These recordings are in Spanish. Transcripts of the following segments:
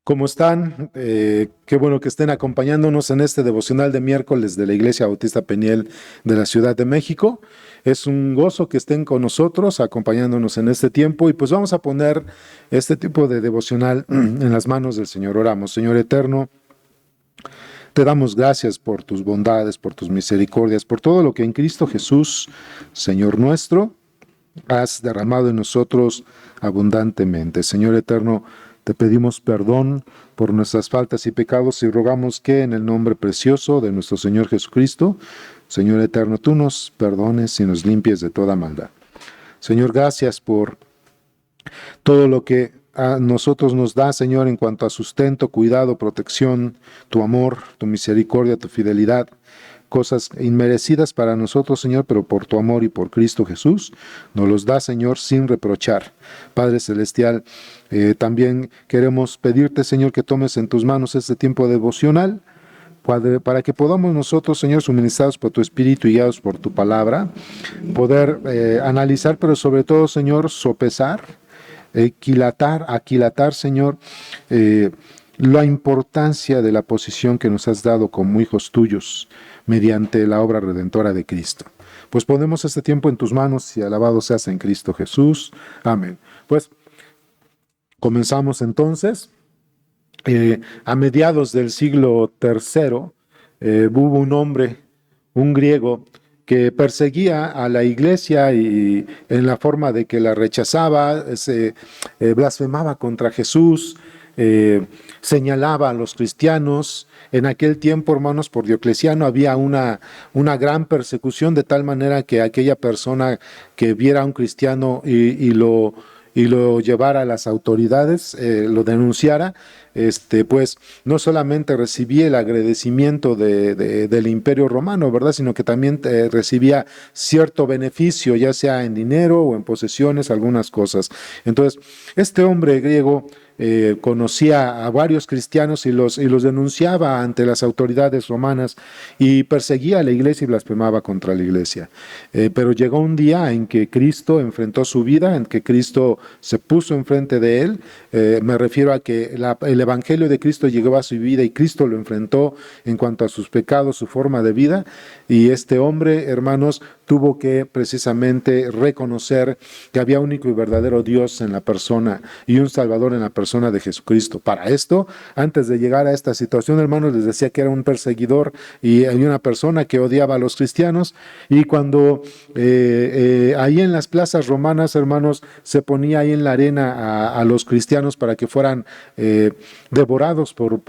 ¿Cómo están? Qué bueno que estén acompañándonos en este devocional de miércoles de la Iglesia Bautista Peniel de la Ciudad de México. Es un gozo que estén con nosotros, acompañándonos en este tiempo, y pues vamos a poner este tipo de devocional en las manos del Señor. Oramos. Señor eterno, te damos gracias por tus bondades, por tus misericordias, por todo lo que en Cristo Jesús, Señor nuestro, has derramado en nosotros abundantemente. Señor eterno, te pedimos perdón por nuestras faltas y pecados y rogamos que en el nombre precioso de nuestro Señor Jesucristo, Señor eterno, tú nos perdones y nos limpies de toda maldad. Señor, gracias por todo lo que a nosotros nos da, Señor, en cuanto a sustento, cuidado, protección, tu amor, tu misericordia, tu fidelidad. Cosas inmerecidas para nosotros, Señor, pero por tu amor y por Cristo Jesús, nos los da, Señor, sin reprochar. Padre Celestial, también queremos pedirte, Señor, que tomes en tus manos este tiempo devocional, Padre, para que podamos nosotros, Señor, suministrados por tu Espíritu y guiados por tu palabra, poder analizar, pero sobre todo, Señor, sopesar, aquilatar, Señor, la importancia de la posición que nos has dado como hijos tuyos mediante la obra redentora de Cristo. Pues ponemos este tiempo en tus manos y alabado seas en Cristo Jesús. Amén. Pues comenzamos entonces. A mediados del siglo III hubo un hombre, un griego, que perseguía a la iglesia y en la forma de que la rechazaba, se blasfemaba contra Jesús, señalaba a los cristianos. En aquel tiempo, hermanos, por Diocleciano había una gran persecución, de tal manera que aquella persona que viera a un cristiano y lo llevara a las autoridades, lo denunciara, pues no solamente recibía el agradecimiento del Imperio Romano, ¿verdad?, sino que también recibía cierto beneficio, ya sea en dinero o en posesiones, algunas cosas. Entonces, este hombre griego conocía a varios cristianos y los denunciaba ante las autoridades romanas y perseguía a la iglesia y blasfemaba contra la iglesia. Pero llegó un día en que Cristo enfrentó su vida, en que Cristo se puso enfrente de él. Me refiero a que el Evangelio de Cristo llegó a su vida y Cristo lo enfrentó en cuanto a sus pecados, su forma de vida. Y este hombre, hermanos, tuvo que precisamente reconocer que había único y verdadero Dios en la persona y un Salvador en la persona de Jesucristo. Para esto, antes de llegar a esta situación, hermanos, les decía que era un perseguidor y una persona que odiaba a los cristianos. Y cuando ahí en las plazas romanas, hermanos, se ponía ahí en la arena a los cristianos para que fueran devorados por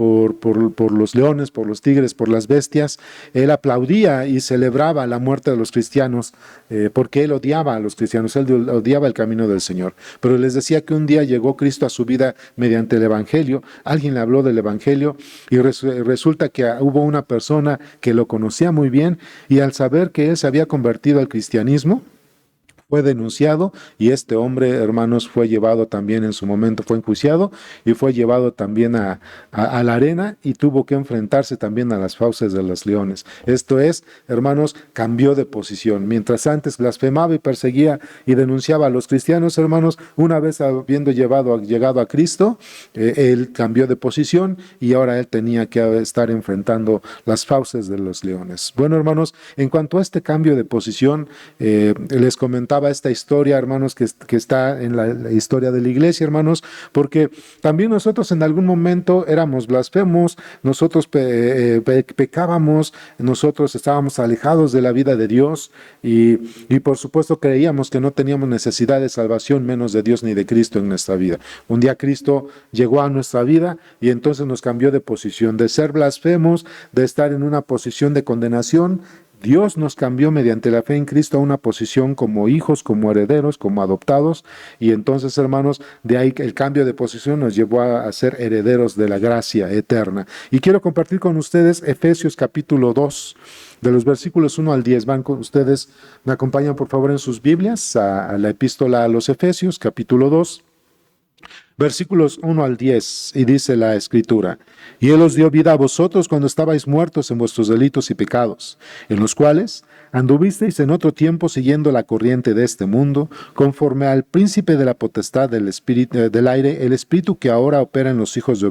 los leones, por los tigres, por las bestias, él aplaudía y celebraba la muerte de los cristianos, porque él odiaba a los cristianos, él odiaba el camino del Señor. Pero les decía que un día llegó Cristo a su vida mediante el Evangelio, alguien le habló del Evangelio y resulta que hubo una persona que lo conocía muy bien y al saber que él se había convertido al cristianismo, fue denunciado y este hombre, hermanos, fue llevado también en su momento, fue enjuiciado y fue llevado también a la arena y tuvo que enfrentarse también a las fauces de los leones. Esto es, hermanos, cambió de posición. Mientras antes blasfemaba y perseguía y denunciaba a los cristianos, hermanos, una vez habiendo llegado a Cristo, él cambió de posición y ahora él tenía que estar enfrentando las fauces de los leones. Bueno, hermanos, en cuanto a este cambio de posición, les comentaba esta historia, hermanos, que está en la historia de la iglesia, hermanos, porque también nosotros en algún momento éramos blasfemos, nosotros pecábamos, nosotros estábamos alejados de la vida de Dios y por supuesto creíamos que no teníamos necesidad de salvación, menos de Dios ni de Cristo en nuestra vida. Un día Cristo llegó a nuestra vida y entonces nos cambió de posición, de ser blasfemos, de estar en una posición de condenación. Dios nos cambió mediante la fe en Cristo a una posición como hijos, como herederos, como adoptados, y entonces, hermanos, de ahí el cambio de posición nos llevó a ser herederos de la gracia eterna. Y quiero compartir con ustedes Efesios capítulo 2, de los versículos 1 al 10. Van con ustedes, me acompañan por favor en sus Biblias a la epístola a los Efesios, capítulo 2. Versículos 1 al 10, y dice la Escritura: y Él os dio vida a vosotros cuando estabais muertos en vuestros delitos y pecados, en los cuales anduvisteis en otro tiempo siguiendo la corriente de este mundo, conforme al príncipe de la potestad del espíritu del aire, el espíritu que ahora opera en los hijos de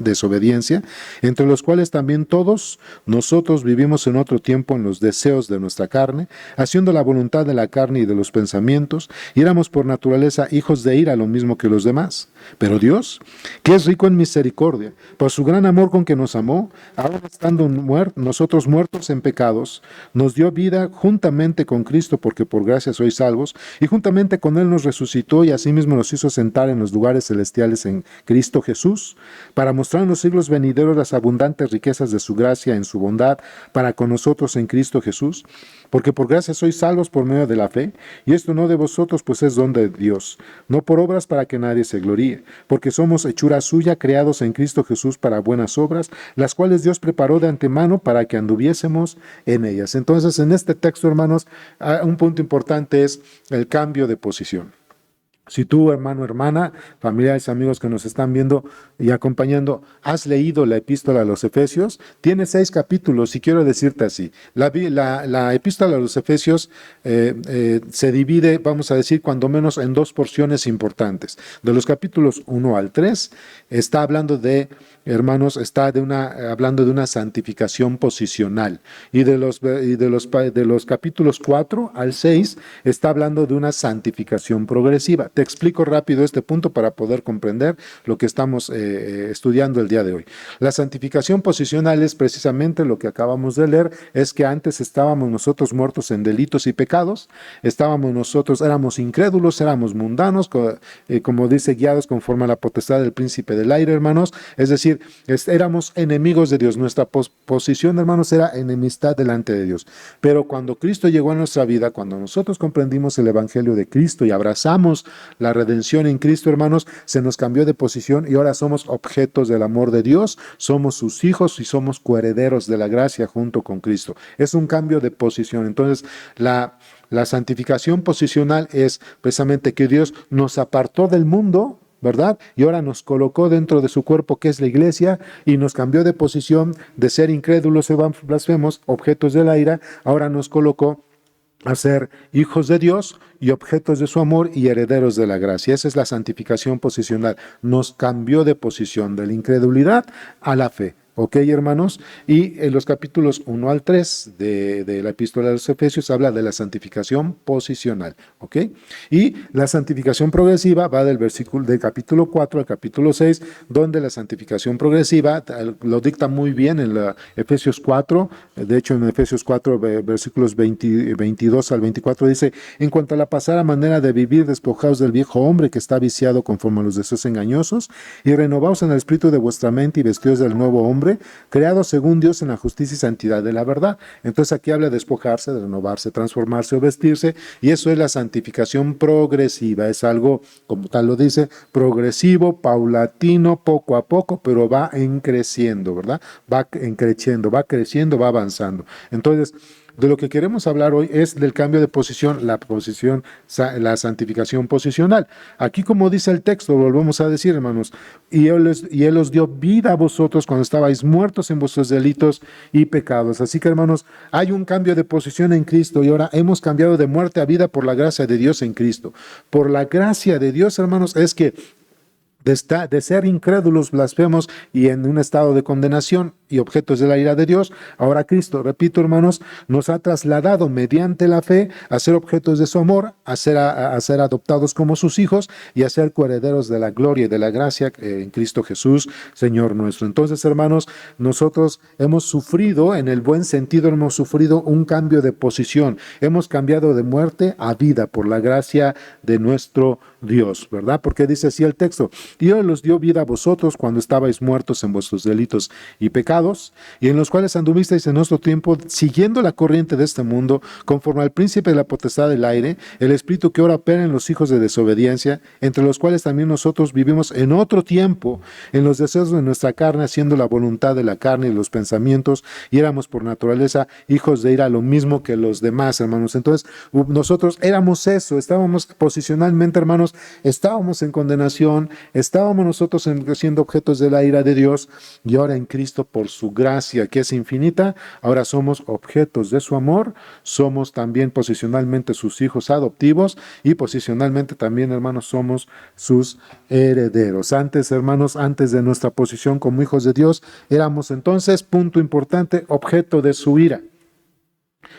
desobediencia, entre los cuales también todos nosotros vivimos en otro tiempo en los deseos de nuestra carne, haciendo la voluntad de la carne y de los pensamientos, y éramos por naturaleza hijos de ira, lo mismo que los demás. Pero Dios, que es rico en misericordia, por su gran amor con que nos amó, ahora estando nosotros muertos en pecados, nos dio vida juntamente con Cristo, porque por gracia sois salvos, y juntamente con Él nos resucitó y asimismo nos hizo sentar en los lugares celestiales en Cristo Jesús, para mostrar en los siglos venideros las abundantes riquezas de su gracia en su bondad para con nosotros en Cristo Jesús, porque por gracia sois salvos por medio de la fe, y esto no de vosotros, pues es don de Dios, no por obras para que nadie se gloríe, porque somos hechura suya, creados en Cristo Jesús para buenas obras, las cuales Dios preparó de antemano para que anduviésemos en ellas. Entonces, en este texto, hermanos, un punto importante es el cambio de posición. Si tú, hermano, hermana, familiares, amigos que nos están viendo y acompañando, has leído la epístola a los Efesios, tiene 6 capítulos, y quiero decirte así: la epístola a los Efesios se divide, vamos a decir, cuando menos en 2 porciones importantes. De los capítulos 1 al 3, está hablando de, hermanos, hablando de una santificación posicional, y de los capítulos 4 al 6 está hablando de una santificación progresiva. Te explico rápido este punto para poder comprender lo que estamos estudiando el día de hoy. La santificación posicional es precisamente lo que acabamos de leer, es que antes estábamos nosotros muertos en delitos y pecados, éramos incrédulos, éramos mundanos, como dice, guiados conforme a la potestad del príncipe del aire, hermanos, es decir, éramos enemigos de Dios. Nuestra posición, hermanos, era enemistad delante de Dios. Pero cuando Cristo llegó a nuestra vida, cuando nosotros comprendimos el evangelio de Cristo y abrazamos la redención en Cristo, hermanos, se nos cambió de posición y ahora somos objetos del amor de Dios, somos sus hijos y somos coherederos de la gracia junto con Cristo. Es un cambio de posición. Entonces, la santificación posicional es precisamente que Dios nos apartó del mundo, ¿verdad? Y ahora nos colocó dentro de su cuerpo, que es la iglesia, y nos cambió de posición de ser incrédulos y blasfemos, objetos de la ira, ahora nos colocó a ser hijos de Dios y objetos de su amor y herederos de la gracia. Esa es la santificación posicional. Nos cambió de posición, de la incredulidad a la fe. ¿Ok, hermanos? Y en los capítulos 1 al 3 de la epístola de los Efesios habla de la santificación posicional. ¿Ok? Y la santificación progresiva va del capítulo 4 al capítulo 6, donde la santificación progresiva lo dicta muy bien en Efesios 4. De hecho, en Efesios 4, versículos 22 al 24 dice: en cuanto a la pasada manera de vivir, despojaos del viejo hombre que está viciado conforme a los deseos engañosos, y renovaos en el espíritu de vuestra mente y vestidos del nuevo hombre, creado según Dios en la justicia y santidad de la verdad. Entonces aquí habla de despojarse, de renovarse, transformarse o vestirse, y eso es la santificación progresiva. Es algo, como tal lo dice, progresivo, paulatino, poco a poco, pero va creciendo, ¿verdad? Va creciendo, va avanzando. Entonces, de lo que queremos hablar hoy es del cambio de posición, la santificación posicional. Aquí, como dice el texto, volvemos a decir, hermanos: y él os dio vida a vosotros cuando estabais muertos en vuestros delitos y pecados. Así que, hermanos, hay un cambio de posición en Cristo, y ahora hemos cambiado de muerte a vida por la gracia de Dios en Cristo. Por la gracia de Dios, hermanos, es que de ser incrédulos, blasfemos y en un estado de condenación y objetos de la ira de Dios, ahora Cristo, repito, hermanos, nos ha trasladado mediante la fe a ser objetos de su amor, a ser adoptados como sus hijos y a ser coherederos de la gloria y de la gracia en Cristo Jesús, Señor nuestro. Entonces, hermanos, nosotros hemos sufrido, en el buen sentido, hemos sufrido un cambio de posición. Hemos cambiado de muerte a vida por la gracia de nuestro Dios, ¿verdad? Porque dice así el texto: y Dios los dio vida a vosotros cuando estabais muertos en vuestros delitos y pecados, y en los cuales anduvisteis en nuestro tiempo, siguiendo la corriente de este mundo, conforme al príncipe de la potestad del aire, el espíritu que ahora opera en los hijos de desobediencia, entre los cuales también nosotros vivimos en otro tiempo, en los deseos de nuestra carne, haciendo la voluntad de la carne y los pensamientos, y éramos por naturaleza hijos de ira, lo mismo que los demás, hermanos. Entonces, nosotros éramos eso, estábamos posicionalmente, hermanos, estábamos en condenación, Estábamos nosotros siendo objetos de la ira de Dios y ahora en Cristo por su gracia que es infinita, ahora somos objetos de su amor, somos también posicionalmente sus hijos adoptivos y posicionalmente también, hermanos, somos sus herederos. Antes, hermanos, antes de nuestra posición como hijos de Dios, éramos entonces, punto importante, objeto de su ira.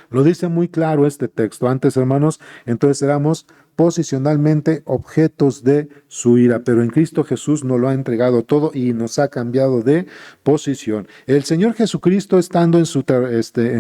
Lo dice muy claro este texto. Antes, hermanos, entonces éramos posicionalmente objetos de su ira, pero en Cristo Jesús nos lo ha entregado todo y nos ha cambiado de posición. El Señor Jesucristo, estando en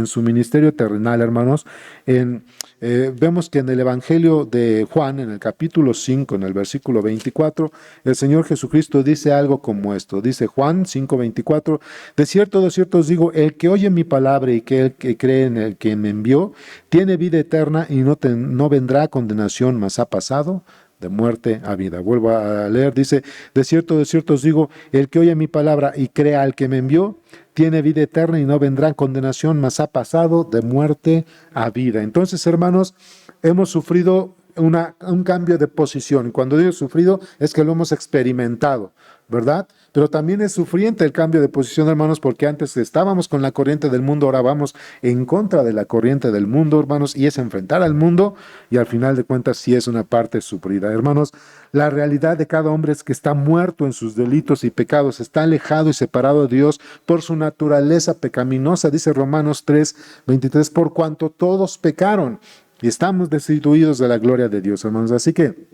su ministerio terrenal, hermanos, vemos que en el Evangelio de Juan, en el capítulo 5, en el versículo 24, el Señor Jesucristo dice algo como esto. Dice Juan 5:24, de cierto os digo, el que oye mi palabra y que el que cree en el que me envió, tiene vida eterna y no vendrá condenación, mas ha pasado de muerte a vida. Vuelvo a leer, dice, de cierto os digo, el que oye mi palabra y crea al que me envió, tiene vida eterna y no vendrá condenación, mas ha pasado de muerte a vida. Entonces, hermanos, hemos sufrido un cambio de posición. Cuando digo sufrido, es que lo hemos experimentado, ¿verdad? Pero también es sufriente el cambio de posición, hermanos, porque antes estábamos con la corriente del mundo, ahora vamos en contra de la corriente del mundo, hermanos, y es enfrentar al mundo, y al final de cuentas sí es una parte sufrida. Hermanos, la realidad de cada hombre es que está muerto en sus delitos y pecados, está alejado y separado de Dios por su naturaleza pecaminosa, dice Romanos 3:23, por cuanto todos pecaron y estamos destituidos de la gloria de Dios, hermanos. Así que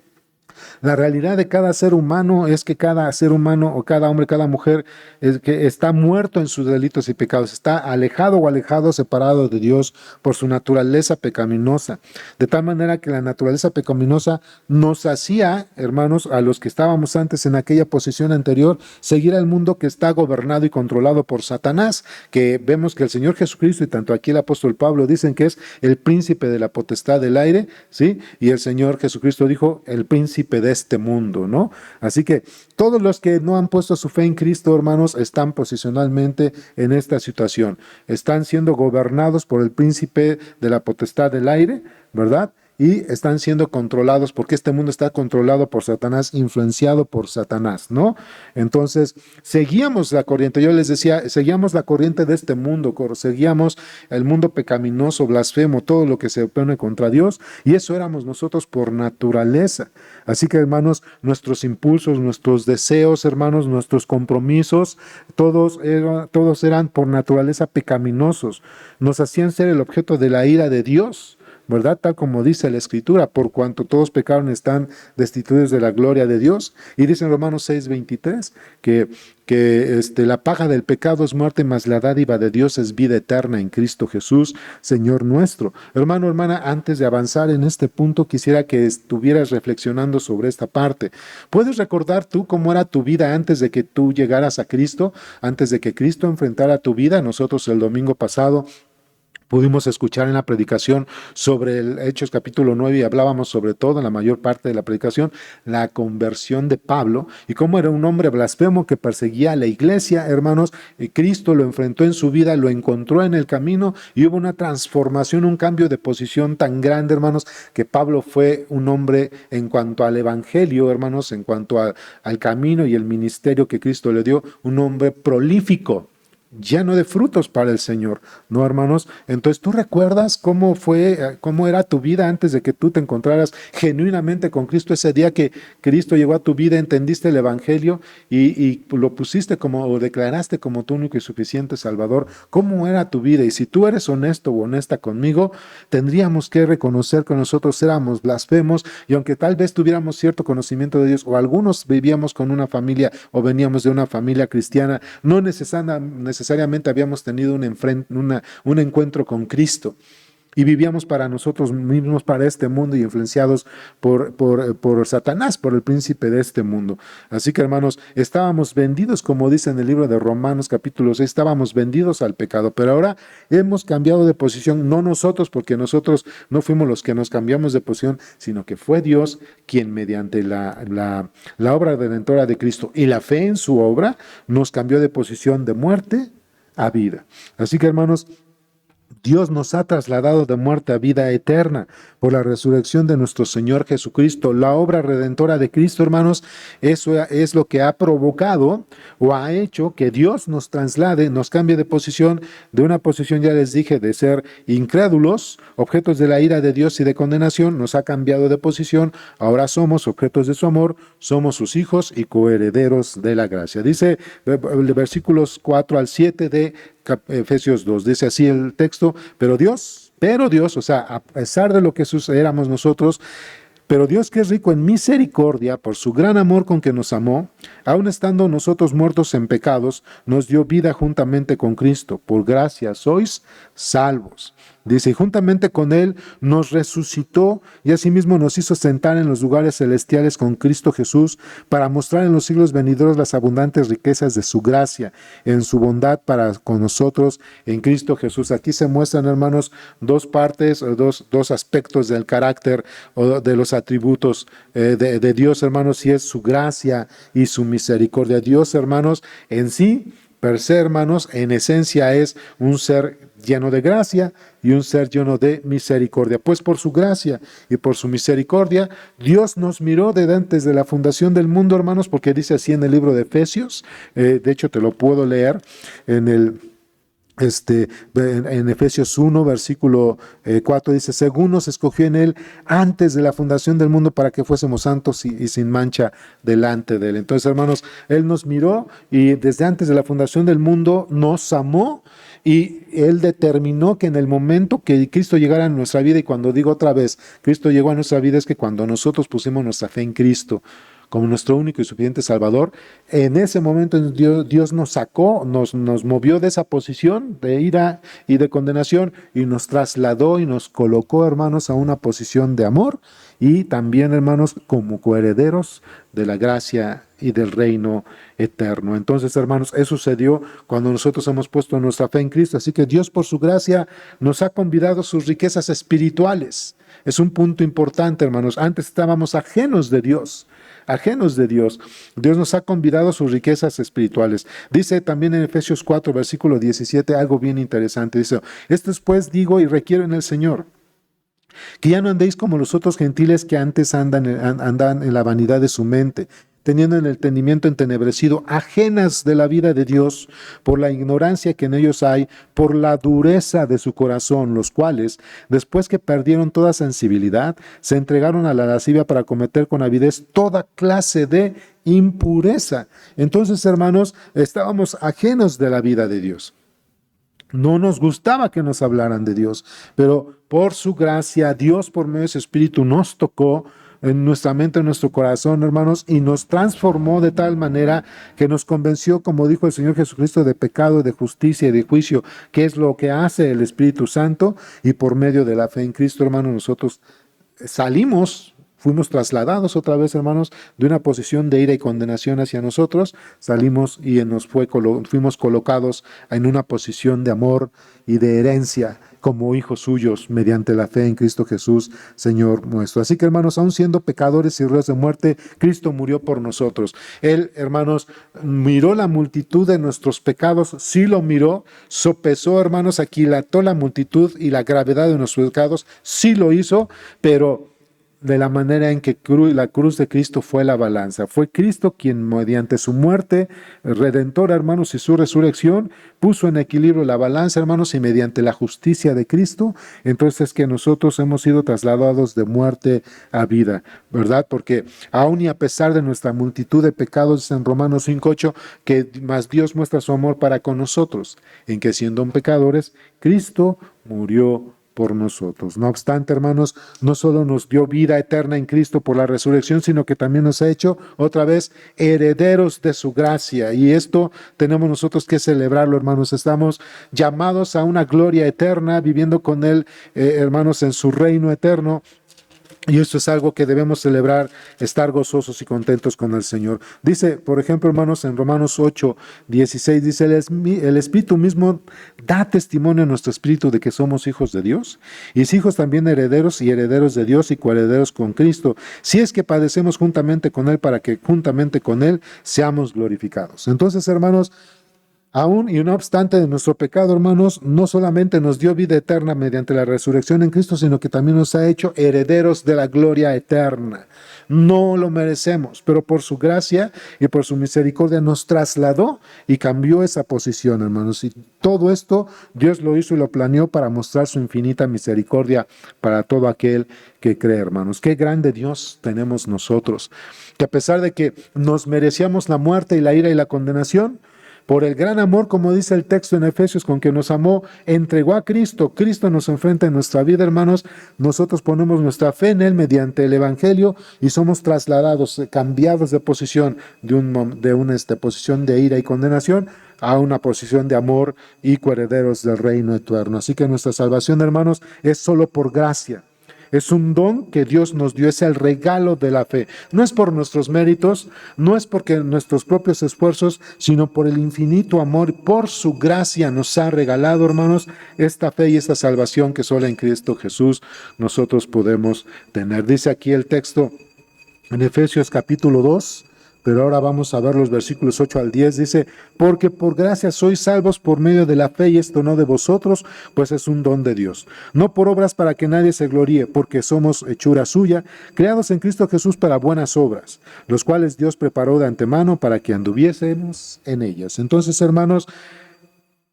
la realidad de cada ser humano es que cada ser humano o cada hombre, cada mujer es que está muerto en sus delitos y pecados, está alejado, separado de Dios por su naturaleza pecaminosa. De tal manera que la naturaleza pecaminosa nos hacía, hermanos, a los que estábamos antes en aquella posición anterior, seguir al mundo que está gobernado y controlado por Satanás, que vemos que el Señor Jesucristo y tanto aquí el apóstol Pablo dicen que es el príncipe de la potestad del aire, ¿sí? Y el Señor Jesucristo dijo el príncipe de este mundo, ¿no? Así que todos los que no han puesto su fe en Cristo, hermanos, están posicionalmente en esta situación. Están siendo gobernados por el príncipe de la potestad del aire, ¿verdad? Y están siendo controlados porque este mundo está controlado por Satanás, influenciado por Satanás, ¿no? Entonces, seguíamos la corriente, yo les decía, seguíamos la corriente de este mundo, seguíamos el mundo pecaminoso, blasfemo, todo lo que se opone contra Dios, y eso éramos nosotros por naturaleza. Así que, hermanos, nuestros impulsos, nuestros deseos, hermanos, nuestros compromisos, todos eran por naturaleza pecaminosos. Nos hacían ser el objeto de la ira de Dios, ¿verdad? Tal como dice la Escritura, por cuanto todos pecaron están destituidos de la gloria de Dios. Y dice en Romanos 6:23 que la paga del pecado es muerte, mas la dádiva de Dios es vida eterna en Cristo Jesús, Señor nuestro. Hermano, hermana, antes de avanzar en este punto, quisiera que estuvieras reflexionando sobre esta parte. ¿Puedes recordar tú cómo era tu vida antes de que tú llegaras a Cristo? Antes de que Cristo enfrentara tu vida. Nosotros el domingo pasado pudimos escuchar en la predicación sobre el Hechos capítulo 9 y hablábamos sobre todo en la mayor parte de la predicación, la conversión de Pablo y cómo era un hombre blasfemo que perseguía a la iglesia, hermanos, y Cristo lo enfrentó en su vida, lo encontró en el camino y hubo una transformación, un cambio de posición tan grande, hermanos, que Pablo fue un hombre en cuanto al evangelio, hermanos, en cuanto al camino y el ministerio que Cristo le dio, un hombre prolífico, lleno de frutos para el Señor, ¿no, hermanos? Entonces, ¿tú recuerdas cómo era tu vida antes de que tú te encontraras genuinamente con Cristo? Ese día que Cristo llegó a tu vida, entendiste el Evangelio y lo pusiste o declaraste como tu único y suficiente Salvador. ¿Cómo era tu vida? Y si tú eres honesto o honesta conmigo, tendríamos que reconocer que nosotros éramos blasfemos y aunque tal vez tuviéramos cierto conocimiento de Dios o algunos vivíamos con una familia o veníamos de una familia cristiana, no necesariamente habíamos tenido un encuentro con Cristo y vivíamos para nosotros mismos, para este mundo y influenciados por Satanás, por el príncipe de este mundo. Así que, hermanos, estábamos vendidos, como dice en el libro de Romanos capítulo 6, estábamos vendidos al pecado, pero ahora hemos cambiado de posición, no nosotros, porque nosotros no fuimos los que nos cambiamos de posición, sino que fue Dios quien mediante la obra redentora de Cristo y la fe en su obra nos cambió de posición de muerte a vida. Así que, hermanos, Dios nos ha trasladado de muerte a vida eterna por la resurrección de nuestro Señor Jesucristo. La obra redentora de Cristo, hermanos, eso es lo que ha provocado o ha hecho que Dios nos traslade, nos cambie de posición, de una posición, ya les dije, de ser incrédulos, objetos de la ira de Dios y de condenación, nos ha cambiado de posición. Ahora somos objetos de su amor, somos sus hijos y coherederos de la gracia. Dice versículos 4 al 7 de Efesios 2, dice así el texto: pero Dios, o sea, a pesar de lo que éramos nosotros, pero Dios, que es rico en misericordia, por su gran amor con que nos amó, aun estando nosotros muertos en pecados, nos dio vida juntamente con Cristo. Por gracia sois salvos. Dice, y juntamente con Él nos resucitó y asimismo nos hizo sentar en los lugares celestiales con Cristo Jesús, para mostrar en los siglos venideros las abundantes riquezas de su gracia, en su bondad para con nosotros en Cristo Jesús. Aquí se muestran, hermanos, dos partes, dos aspectos del carácter o de los atributos de Dios, hermanos, y es su gracia y su misericordia. Dios, hermanos, en sí, per se, hermanos, en esencia es un ser lleno de gracia y un ser lleno de misericordia. Pues por su gracia y por su misericordia, Dios nos miró desde antes de la fundación del mundo, hermanos, porque dice así en el libro de Efesios. De hecho, te lo puedo leer en Efesios 1, versículo 4, dice, según nos escogió en Él antes de la fundación del mundo para que fuésemos santos y sin mancha delante de Él. Entonces, hermanos, Él nos miró y desde antes de la fundación del mundo nos amó, y Él determinó que en el momento que Cristo llegara a nuestra vida, y cuando digo otra vez, Cristo llegó a nuestra vida, es que cuando nosotros pusimos nuestra fe en Cristo como nuestro único y suficiente Salvador, en ese momento Dios nos sacó, nos movió de esa posición de ira y de condenación y nos trasladó y nos colocó, hermanos, a una posición de amor y también, hermanos, como coherederos de la gracia y del reino eterno. Entonces, hermanos, eso sucedió cuando nosotros hemos puesto nuestra fe en Cristo. Así que Dios, por su gracia, nos ha convidado sus riquezas espirituales. Es un punto importante, hermanos. Antes estábamos ajenos de Dios. Ajenos de Dios. Dios nos ha convidado sus riquezas espirituales. Dice también en Efesios 4, versículo 17, algo bien interesante. Dice, esto pues digo y requiero en el Señor, que ya no andéis como los otros gentiles que antes andan en la vanidad de su mente, teniendo el entendimiento entenebrecido, ajenas de la vida de Dios, por la ignorancia que en ellos hay, por la dureza de su corazón, los cuales, después que perdieron toda sensibilidad, se entregaron a la lascivia para cometer con avidez toda clase de impureza. Entonces, hermanos, estábamos ajenos de la vida de Dios. No nos gustaba que nos hablaran de Dios, pero por su gracia, Dios por medio de su Espíritu nos tocó en nuestra mente, en nuestro corazón, hermanos, y nos transformó de tal manera que nos convenció, como dijo el Señor Jesucristo, de pecado, de justicia y de juicio, que es lo que hace el Espíritu Santo, y por medio de la fe en Cristo, hermanos, nosotros fuimos trasladados otra vez, hermanos, de una posición de ira y condenación hacia nosotros, salimos y fuimos colocados en una posición de amor y de herencia como hijos suyos mediante la fe en Cristo Jesús, Señor nuestro. Así que, hermanos, aun siendo pecadores y ruegos de muerte, Cristo murió por nosotros. Él, hermanos, miró la multitud de nuestros pecados, sí lo miró, sopesó, hermanos, aquilató la multitud y la gravedad de nuestros pecados, sí lo hizo, pero de la manera en que la cruz de Cristo fue la balanza. Fue Cristo quien, mediante su muerte redentora, hermanos, y su resurrección, puso en equilibrio la balanza, hermanos, y mediante la justicia de Cristo, entonces que nosotros hemos sido trasladados de muerte a vida, ¿verdad? Porque aun y a pesar de nuestra multitud de pecados, en Romanos 5:8, que más Dios muestra su amor para con nosotros, en que siendo pecadores, Cristo murió por nosotros. No obstante, hermanos, no solo nos dio vida eterna en Cristo por la resurrección, sino que también nos ha hecho otra vez herederos de su gracia. Y esto tenemos nosotros que celebrarlo, hermanos. Estamos llamados a una gloria eterna, viviendo con Él, hermanos, en su reino eterno. Y esto es algo que debemos celebrar, estar gozosos y contentos con el Señor. Dice, por ejemplo, hermanos, en Romanos 8:16, dice, el Espíritu mismo da testimonio a nuestro espíritu de que somos hijos de Dios. Y si hijos, también herederos, y herederos de Dios y coherederos con Cristo, si es que padecemos juntamente con Él, para que juntamente con Él seamos glorificados. Entonces, hermanos, Aún y no obstante de nuestro pecado, hermanos, no solamente nos dio vida eterna mediante la resurrección en Cristo, sino que también nos ha hecho herederos de la gloria eterna. No lo merecemos, pero por su gracia y por su misericordia nos trasladó y cambió esa posición, hermanos. Y todo esto Dios lo hizo y lo planeó para mostrar su infinita misericordia para todo aquel que cree, hermanos. Qué grande Dios tenemos nosotros, que a pesar de que nos merecíamos la muerte y la ira y la condenación, por el gran amor, como dice el texto en Efesios, con que nos amó, entregó a Cristo. Cristo nos enfrenta en nuestra vida, hermanos. Nosotros ponemos nuestra fe en Él mediante el Evangelio y somos trasladados, cambiados de posición, de una posición de ira y condenación a una posición de amor y coherederos del reino eterno. Así que nuestra salvación, hermanos, es solo por gracia. Es un don que Dios nos dio, es el regalo de la fe. No es por nuestros méritos, no es porque nuestros propios esfuerzos, sino por el infinito amor, por su gracia nos ha regalado, hermanos, esta fe y esta salvación que solo en Cristo Jesús nosotros podemos tener. Dice aquí el texto en Efesios capítulo 2, pero ahora vamos a ver los versículos 8 al 10. Dice, porque por gracia sois salvos por medio de la fe, y esto no de vosotros, pues es un don de Dios. No por obras para que nadie se gloríe, porque somos hechura suya, creados en Cristo Jesús para buenas obras, los cuales Dios preparó de antemano para que anduviésemos en ellas. Entonces, hermanos,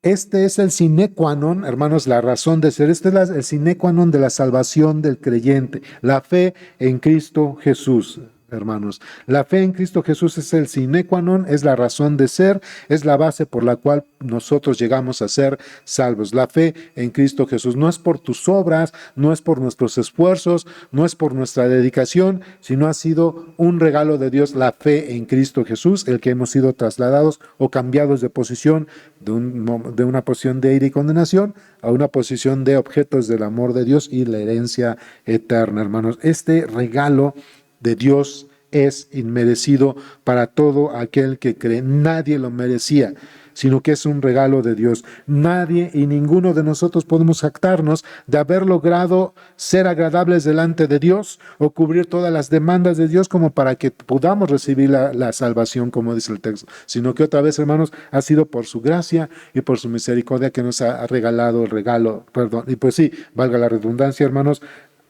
este es el sine qua non, hermanos, la razón de ser. Este es el sine qua non de la salvación del creyente, la fe en Cristo Jesús. Hermanos, la fe en Cristo Jesús es el sine qua non, es la razón de ser, es la base por la cual nosotros llegamos a ser salvos. La fe en Cristo Jesús no es por tus obras, no es por nuestros esfuerzos, no es por nuestra dedicación, sino ha sido un regalo de Dios, la fe en Cristo Jesús, el que hemos sido trasladados o cambiados de posición, de una posición de ira y condenación a una posición de objetos del amor de Dios y la herencia eterna, hermanos. Este regalo de Dios es inmerecido para todo aquel que cree. Nadie lo merecía, sino que es un regalo de Dios. Nadie y ninguno de nosotros podemos jactarnos de haber logrado ser agradables delante de Dios o cubrir todas las demandas de Dios como para que podamos recibir la salvación, como dice el texto, sino que otra vez, hermanos, ha sido por su gracia y por su misericordia que nos ha regalado el regalo, perdón, y pues sí, valga la redundancia, hermanos,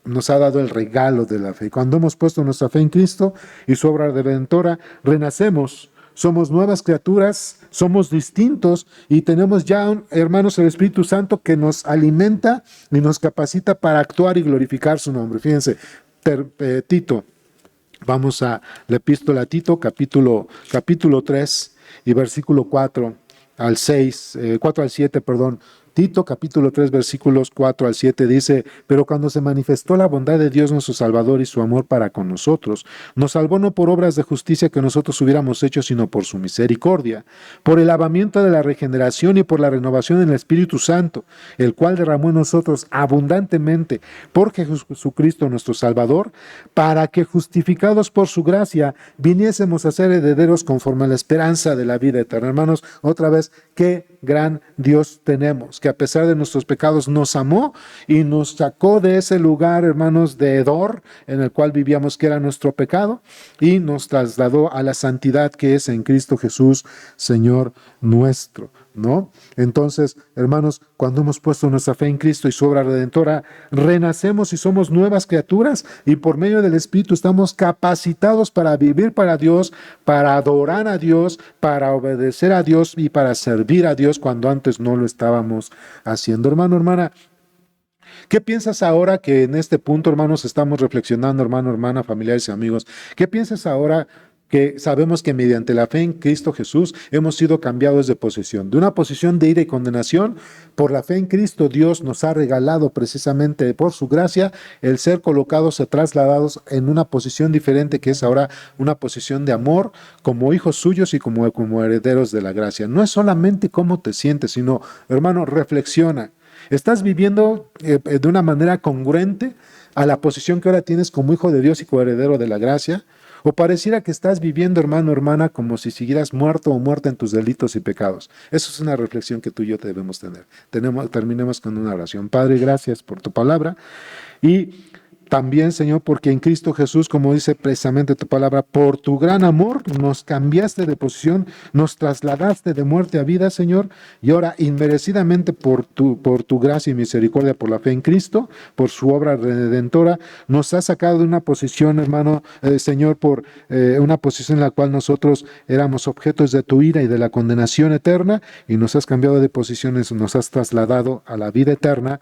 nos ha dado el regalo de la fe. Cuando hemos puesto nuestra fe en Cristo y su obra redentora, renacemos, somos nuevas criaturas, somos distintos y tenemos ya, hermanos, el Espíritu Santo que nos alimenta y nos capacita para actuar y glorificar su nombre. Fíjense, Tito, vamos a la epístola a Tito, capítulo 3 y versículo 4 al 6, 4 al 7, perdón. Tito capítulo 3 versículos 4 al 7 dice, pero cuando se manifestó la bondad de Dios nuestro Salvador y su amor para con nosotros, nos salvó no por obras de justicia que nosotros hubiéramos hecho, sino por su misericordia, por el lavamiento de la regeneración y por la renovación del Espíritu Santo, el cual derramó en nosotros abundantemente por Jesucristo nuestro Salvador, para que justificados por su gracia viniésemos a ser herederos conforme a la esperanza de la vida eterna. Hermanos, otra vez, qué gran Dios tenemos, que a pesar de nuestros pecados nos amó y nos sacó de ese lugar, hermanos, de hedor en el cual vivíamos, que era nuestro pecado, y nos trasladó a la santidad que es en Cristo Jesús, Señor nuestro, ¿no? Entonces, hermanos, cuando hemos puesto nuestra fe en Cristo y su obra redentora, renacemos y somos nuevas criaturas, y por medio del Espíritu estamos capacitados para vivir para Dios, para adorar a Dios, para obedecer a Dios y para servir a Dios cuando antes no lo estábamos haciendo. Hermano, hermana, ¿qué piensas ahora que en este punto, hermanos, estamos reflexionando, hermano, hermana, familiares y amigos? ¿Qué piensas ahora que sabemos que mediante la fe en Cristo Jesús hemos sido cambiados de posición? De una posición de ira y condenación, por la fe en Cristo Dios nos ha regalado precisamente por su gracia el ser colocados o trasladados en una posición diferente, que es ahora una posición de amor como hijos suyos y como herederos de la gracia. No es solamente cómo te sientes, sino, hermano, reflexiona. ¿Estás viviendo de una manera congruente a la posición que ahora tienes como hijo de Dios y coheredero de la gracia? ¿O pareciera que estás viviendo, hermano, hermana, como si siguieras muerto o muerta en tus delitos y pecados? Eso es una reflexión que tú y yo debemos tener. Terminemos con una oración. Padre, gracias por tu palabra. Y También, Señor, porque en Cristo Jesús, como dice precisamente tu palabra, por tu gran amor nos cambiaste de posición, nos trasladaste de muerte a vida, Señor, y ahora inmerecidamente por tu gracia y misericordia, por la fe en Cristo, por su obra redentora, nos has sacado de una posición, hermano, Señor, por una posición en la cual nosotros éramos objetos de tu ira y de la condenación eterna, y nos has cambiado de posiciones, nos has trasladado a la vida eterna,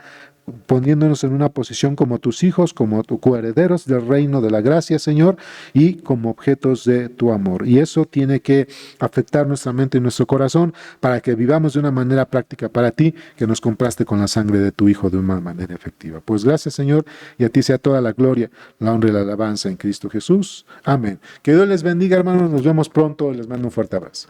poniéndonos en una posición como tus hijos, como tu coherederos del reino de la gracia, Señor, y como objetos de tu amor. Y eso tiene que afectar nuestra mente y nuestro corazón para que vivamos de una manera práctica para ti, que nos compraste con la sangre de tu Hijo de una manera efectiva. Pues gracias, Señor, y a ti sea toda la gloria, la honra y la alabanza en Cristo Jesús. Amén. Que Dios les bendiga, hermanos. Nos vemos pronto. Les mando un fuerte abrazo.